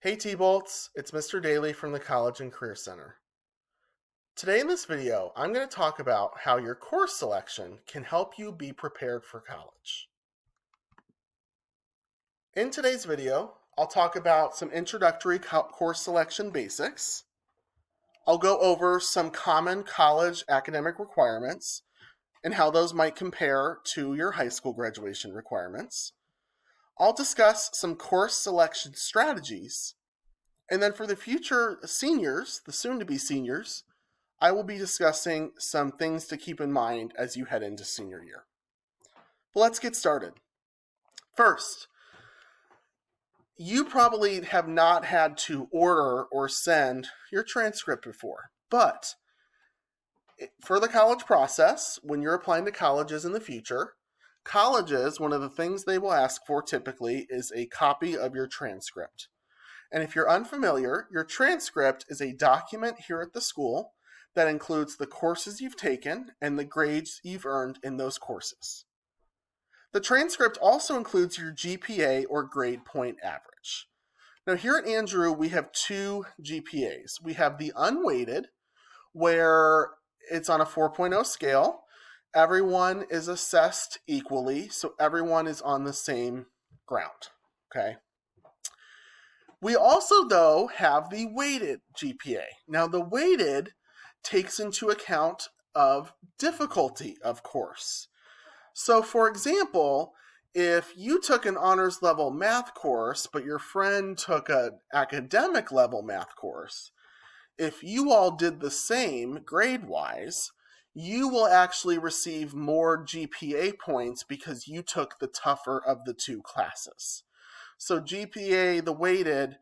Hey T-Bolts, it's Mr. Daly from the College and Career Center. Today in this video, I'm going to talk about how your course selection can help you be prepared for college. In today's video, I'll talk about some introductory course selection basics. I'll go over some common college academic requirements and how those might compare to your high school graduation requirements. I'll discuss some course selection strategies. And then for the future seniors, the soon-to-be seniors, I will be discussing some things to keep in mind as you head into senior year. But let's get started. First, you probably have not had to order or send your transcript before, but for the college process, when you're applying to colleges in the future, colleges, one of the things they will ask for typically is a copy of your transcript. And if you're unfamiliar, your transcript is a document here at the school that includes the courses you've taken and the grades you've earned in those courses. The transcript also includes your GPA or grade point average. Now here at Andrew, we have two GPAs. We have the unweighted, where it's on a 4.0 scale. Everyone is assessed equally, so everyone is on the same ground, okay? We also, though, have the weighted GPA. Now, the weighted takes into account of difficulty, of course. So, for example, if you took an honors level math course, but your friend took an academic level math course, if you all did the same grade-wise, you will actually receive more GPA points because you took the tougher of the two classes. So GPA, the weighted,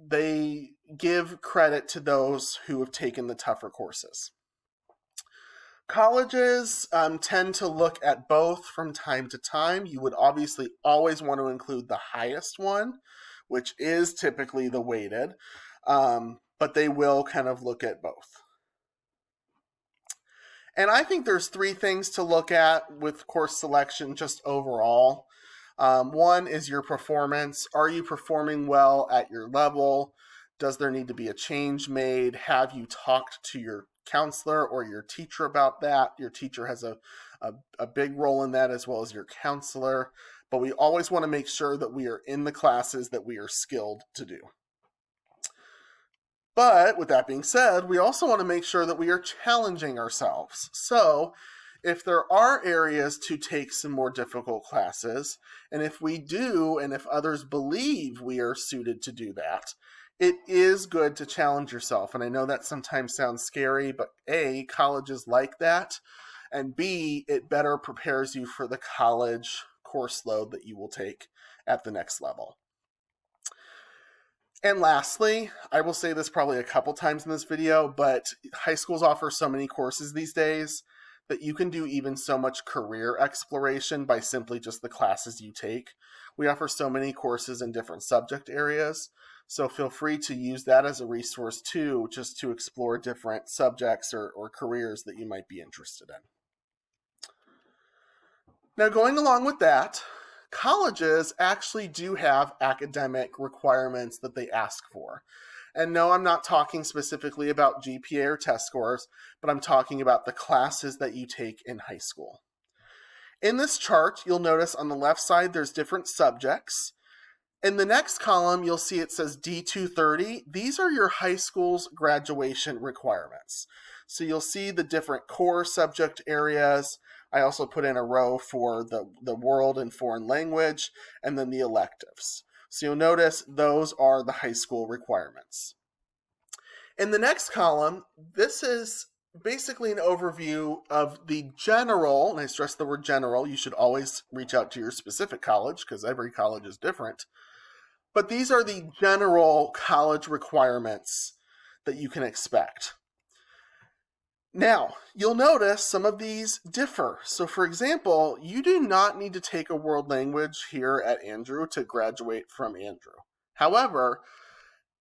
they give credit to those who have taken the tougher courses. Colleges tend to look at both from time to time. You would obviously always want to include the highest one, which is typically the weighted, but they will kind of look at both. And I think there's three things to look at with course selection just overall. One is your performance. Are you performing well at your level? Does there need to be a change made? Have you talked to your counselor or your teacher about that? Your teacher has a big role in that, as well as your counselor. But we always want to make sure that we are in the classes that we are skilled to do. But with that being said, we also want to make sure that we are challenging ourselves. So if there are areas to take some more difficult classes, and if we do, and if others believe we are suited to do that, it is good to challenge yourself. And I know that sometimes sounds scary, but A, colleges like that, and B, it better prepares you for the college course load that you will take at the next level. And lastly, I will say this probably a couple times in this video, but high schools offer so many courses these days that you can do even so much career exploration by simply just the classes you take. We offer so many courses in different subject areas, so feel free to use that as a resource too, just to explore different subjects or careers that you might be interested in. Now, going along with that, colleges actually do have academic requirements that they ask for. And no, I'm not talking specifically about GPA or test scores, but I'm talking about the classes that you take in high school. In this chart, you'll notice on the left side there's different subjects. In the next column, you'll see it says D230. These are your high school's graduation requirements. So you'll see the different core subject areas. I also put in a row for the world and foreign language, and then the electives. So you'll notice those are the high school requirements. In the next column, this is basically an overview of the general, and I stress the word general, you should always reach out to your specific college because every college is different. But these are the general college requirements that you can expect. Now, you'll notice some of these differ. So for example, you do not need to take a world language here at Andrew to graduate from Andrew. However,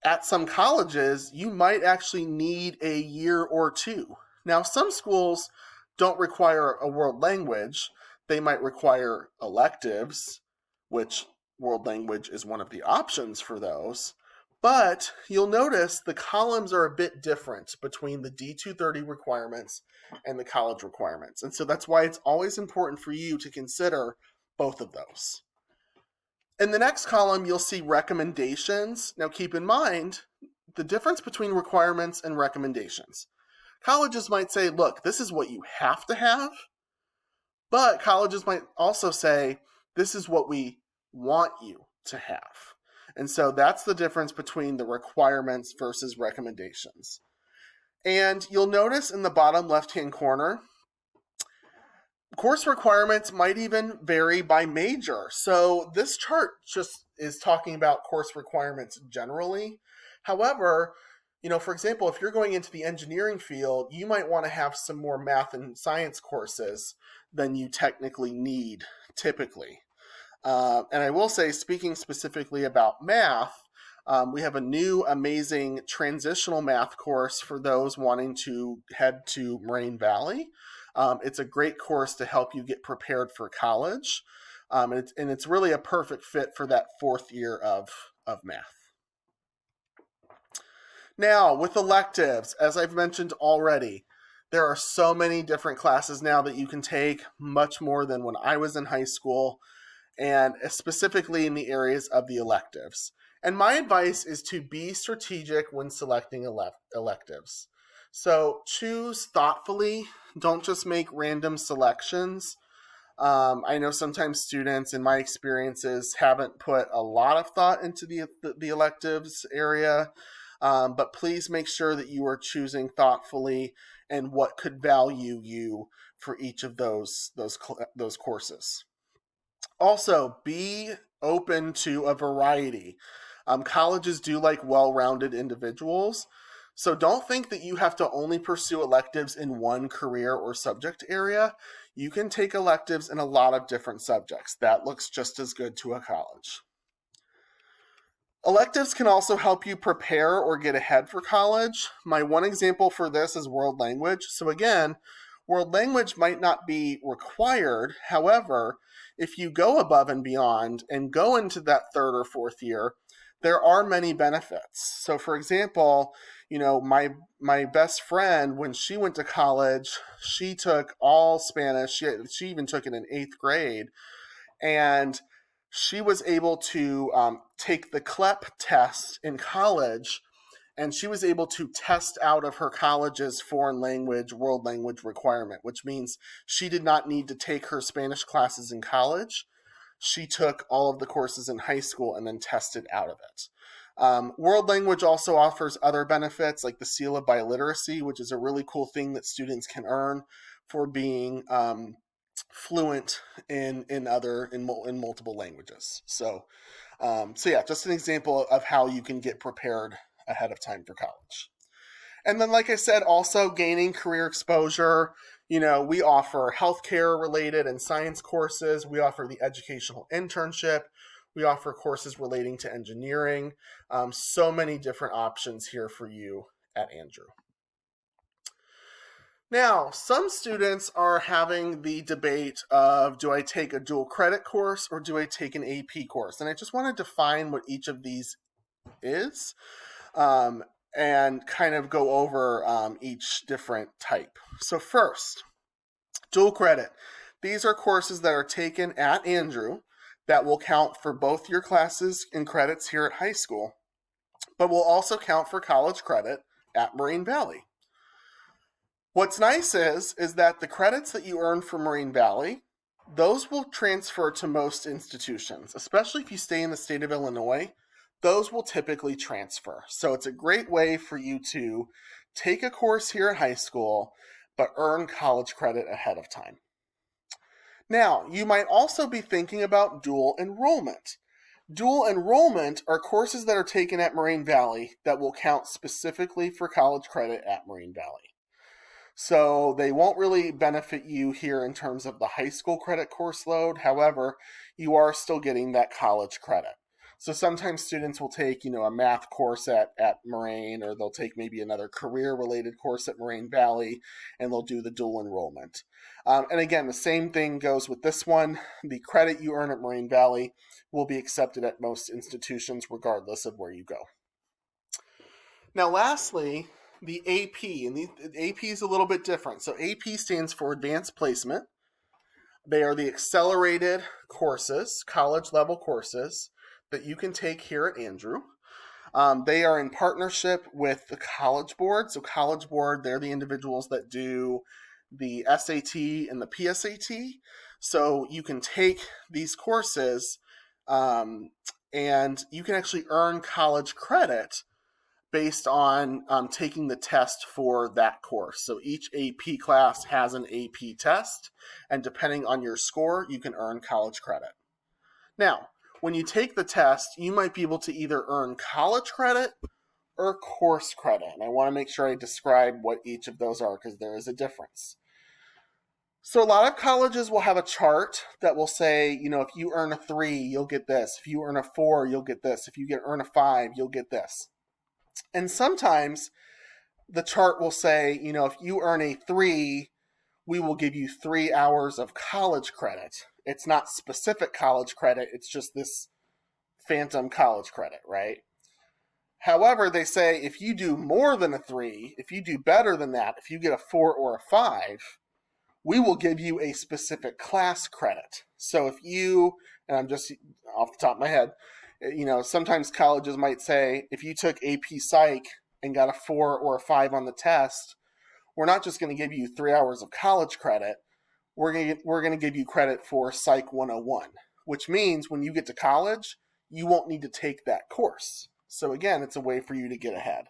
at some colleges, you might actually need a year or two. Now, some schools don't require a world language. They might require electives, which world language is one of the options for those. But you'll notice the columns are a bit different between the D230 requirements and the college requirements. And so that's why it's always important for you to consider both of those. In the next column, you'll see recommendations. Now keep in mind the difference between requirements and recommendations. Colleges might say, look, this is what you have to have, but colleges might also say, this is what we want you to have. And so that's the difference between the requirements versus recommendations. And you'll notice in the bottom left-hand corner, course requirements might even vary by major. So this chart just is talking about course requirements generally. However, for example, if you're going into the engineering field, you might want to have some more math and science courses than you technically need typically. And I will say, speaking specifically about math, we have a new amazing transitional math course for those wanting to head to Moraine Valley. It's a great course to help you get prepared for college. And it's really a perfect fit for that 4th year of math. Now, with electives, as I've mentioned already, there are so many different classes now that you can take, much more than when I was in high school, and specifically in the areas of the electives. And my advice is to be strategic when selecting electives. So choose thoughtfully. Don't just make random selections. I know sometimes students, in my experiences, haven't put a lot of thought into the electives area, but please make sure that you are choosing thoughtfully and what could value you for each of those courses. Also, be open to a variety. Colleges do like well-rounded individuals, so don't think that you have to only pursue electives in one career or subject area. You can take electives in a lot of different subjects. That looks just as good to a college. Electives can also help you prepare or get ahead for college. My one example for this is world language. So again, world language might not be required. However, if you go above and beyond and go into that 3rd or 4th year, there are many benefits. So for example, my best friend, when she went to college, she took all Spanish. She even took it in 8th grade. And she was able to take the CLEP test in college, and she was able to test out of her college's foreign language, world language requirement, which means she did not need to take her Spanish classes in college. She took all of the courses in high school and then tested out of it. World language also offers other benefits like the Seal of Biliteracy, which is a really cool thing that students can earn for being fluent in multiple languages. So yeah, just an example of how you can get prepared ahead of time for college. And then, like I said, also gaining career exposure. We offer healthcare related and science courses. We offer the educational internship. We offer courses relating to engineering. So many different options here for you at Andrew. Now, some students are having the debate of, do I take a dual credit course or do I take an AP course? And I just want to define what each of these is and kind of go over each different type. So first, dual credit. These are courses that are taken at Andrew that will count for both your classes and credits here at high school, but will also count for college credit at Moraine Valley. What's nice is that the credits that you earn from Moraine Valley, those will transfer to most institutions, especially if you stay in the state of Illinois. Those will typically transfer. So it's a great way for you to take a course here at high school, but earn college credit ahead of time. Now, you might also be thinking about dual enrollment. Dual enrollment are courses that are taken at Moraine Valley that will count specifically for college credit at Moraine Valley. So they won't really benefit you here in terms of the high school credit course load. However, you are still getting that college credit. So sometimes students will take, a math course at Moraine, or they'll take maybe another career-related course at Moraine Valley, and they'll do the dual enrollment. And again, the same thing goes with this one. The credit you earn at Moraine Valley will be accepted at most institutions regardless of where you go. Now, lastly, the AP, and the AP is a little bit different. So AP stands for Advanced Placement. They are the accelerated courses, college-level courses, that you can take here at Andrew. They are in partnership with the College Board. So College Board, they're the individuals that do the SAT and the PSAT. So you can take these courses and you can actually earn college credit based on taking the test for that course. So each AP class has an AP test, and depending on your score, you can earn college credit. Now, when you take the test, you might be able to either earn college credit or course credit. And I want to make sure I describe what each of those are, because there is a difference. So a lot of colleges will have a chart that will say, if you earn a 3, you'll get this. If you earn a 4, you'll get this. If you earn a 5, you'll get this. And sometimes the chart will say, if you earn a 3, we will give you 3 hours of college credit. It's not specific college credit. It's just this phantom college credit, right? However, they say if you do more than a 3, if you do better than that, if you get a 4 or a 5, we will give you a specific class credit. So if you, and I'm just off the top of my head, sometimes colleges might say, if you took AP Psych and got a 4 or a 5 on the test, we're not just going to give you 3 hours of college credit. We're going to give you credit for Psych 101, which means when you get to college, you won't need to take that course. So again, it's a way for you to get ahead.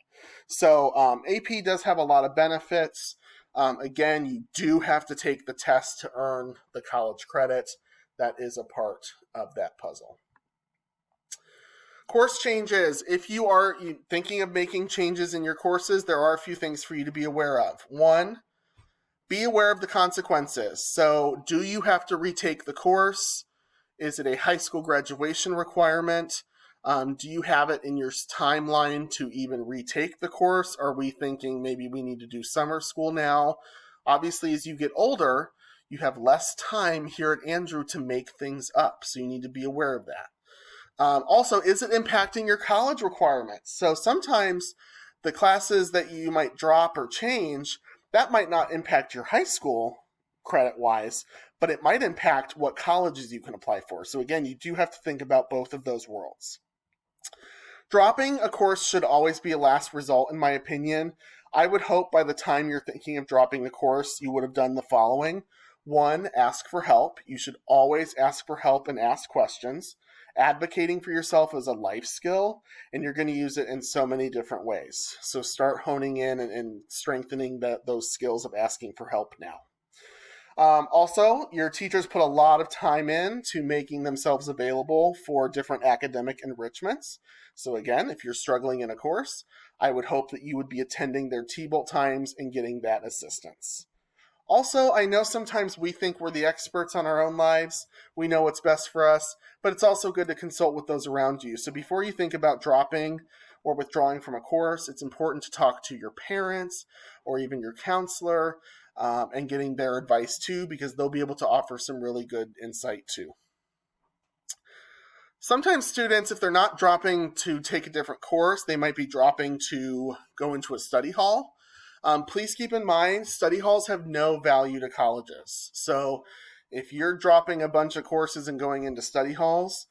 So AP does have a lot of benefits. Again, you do have to take the test to earn the college credit. That is a part of that puzzle. Course changes. If you are thinking of making changes in your courses, there are a few things for you to be aware of. 1, be aware of the consequences. So do you have to retake the course? Is it a high school graduation requirement? Do you have it in your timeline to even retake the course? Are we thinking maybe we need to do summer school now? Obviously, as you get older, you have less time here at Andrew to make things up. So you need to be aware of that. Also, is it impacting your college requirements? So sometimes the classes that you might drop or change, that might not impact your high school credit-wise, but it might impact what colleges you can apply for. So again, you do have to think about both of those worlds. Dropping a course should always be a last result, in my opinion. I would hope by the time you're thinking of dropping the course, you would have done the following. 1, ask for help. You should always ask for help and ask questions. Advocating for yourself is a life skill, and you're going to use it in so many different ways. So start honing in and strengthening those skills of asking for help now. Also, your teachers put a lot of time into making themselves available for different academic enrichments. So again, if you're struggling in a course, I would hope that you would be attending their T-Bolt times and getting that assistance. Also, I know sometimes we think we're the experts on our own lives. We know what's best for us, but it's also good to consult with those around you. So before you think about dropping or withdrawing from a course, it's important to talk to your parents or even your counselor and getting their advice too, because they'll be able to offer some really good insight too. Sometimes students, if they're not dropping to take a different course, they might be dropping to go into a study hall. Please keep in mind, study halls have no value to colleges. So if you're dropping a bunch of courses and going into study halls,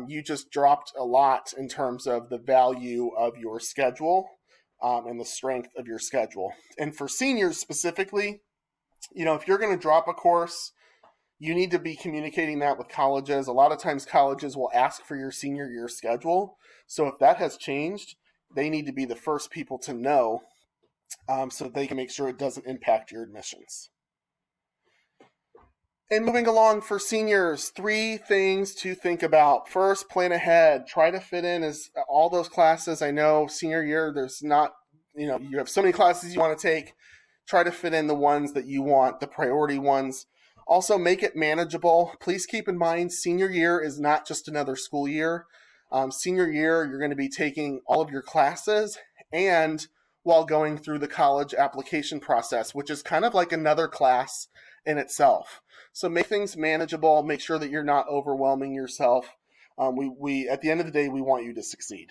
you just dropped a lot in terms of the value of your schedule and the strength of your schedule. And for seniors specifically, if you're going to drop a course, you need to be communicating that with colleges. A lot of times colleges will ask for your senior year schedule. So if that has changed, they need to be the first people to know so they can make sure it doesn't impact your admissions. And moving along for seniors, 3 things to think about. First, plan ahead. Try to fit in as all those classes. I know senior year, there's not, you have so many classes you want to take. Try to fit in the ones that you want, the priority ones. Also, make it manageable. Please keep in mind, senior year is not just another school year. Senior year, you're going to be taking all of your classes and while going through the college application process, which is kind of like another class in itself. So make things manageable. Make sure that you're not overwhelming yourself. We at the end of the day, we want you to succeed.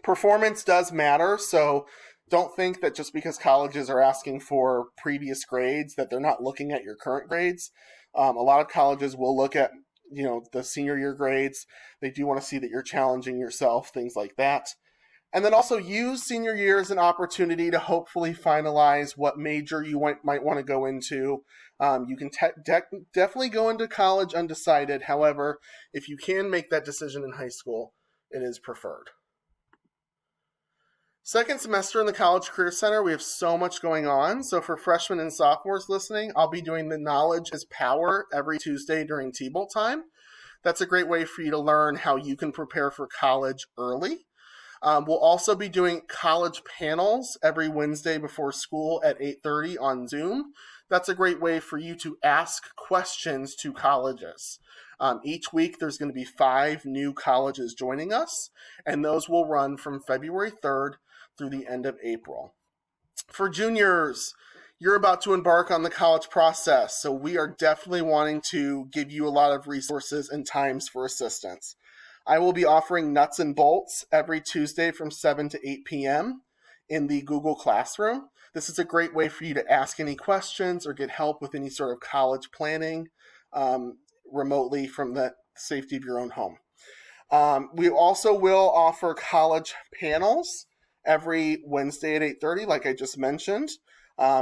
Performance does matter, so don't think that just because colleges are asking for previous grades that they're not looking at your current grades. A lot of colleges will look at the senior year grades. They do want to see that you're challenging yourself, things like that. And then also use senior year as an opportunity to hopefully finalize what major you might want to go into. You can definitely go into college undecided. However, if you can make that decision in high school, it is preferred. Second semester in the College Career Center, we have so much going on. So for freshmen and sophomores listening, I'll be doing the Knowledge is Power every Tuesday during T-Bolt time. That's a great way for you to learn how you can prepare for college early. We'll also be doing college panels every Wednesday before school at 8:30 on Zoom. That's a great way for you to ask questions to colleges. Each week there's going to be 5 new colleges joining us, and those will run from February 3rd through the end of April. For juniors, you're about to embark on the college process, so we are definitely wanting to give you a lot of resources and times for assistance. I will be offering Nuts and Bolts every Tuesday from 7 to 8 p.m. in the Google Classroom. This is a great way for you to ask any questions or get help with any sort of college planning remotely from the safety of your own home. We also will offer college panels every Wednesday at 8:30, like I just mentioned.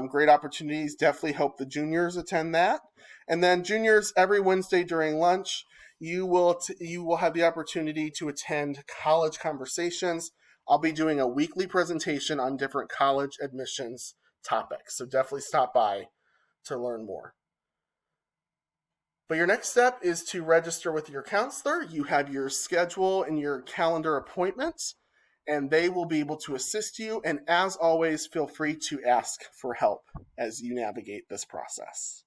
Great opportunities. Definitely hope the juniors attend that. And then juniors, every Wednesday during lunch, you will have the opportunity to attend college conversations. I'll be doing a weekly presentation on different college admissions topics. So definitely stop by to learn more. But your next step is to register with your counselor. You have your schedule and your calendar appointments, and they will be able to assist you. And as always, feel free to ask for help as you navigate this process.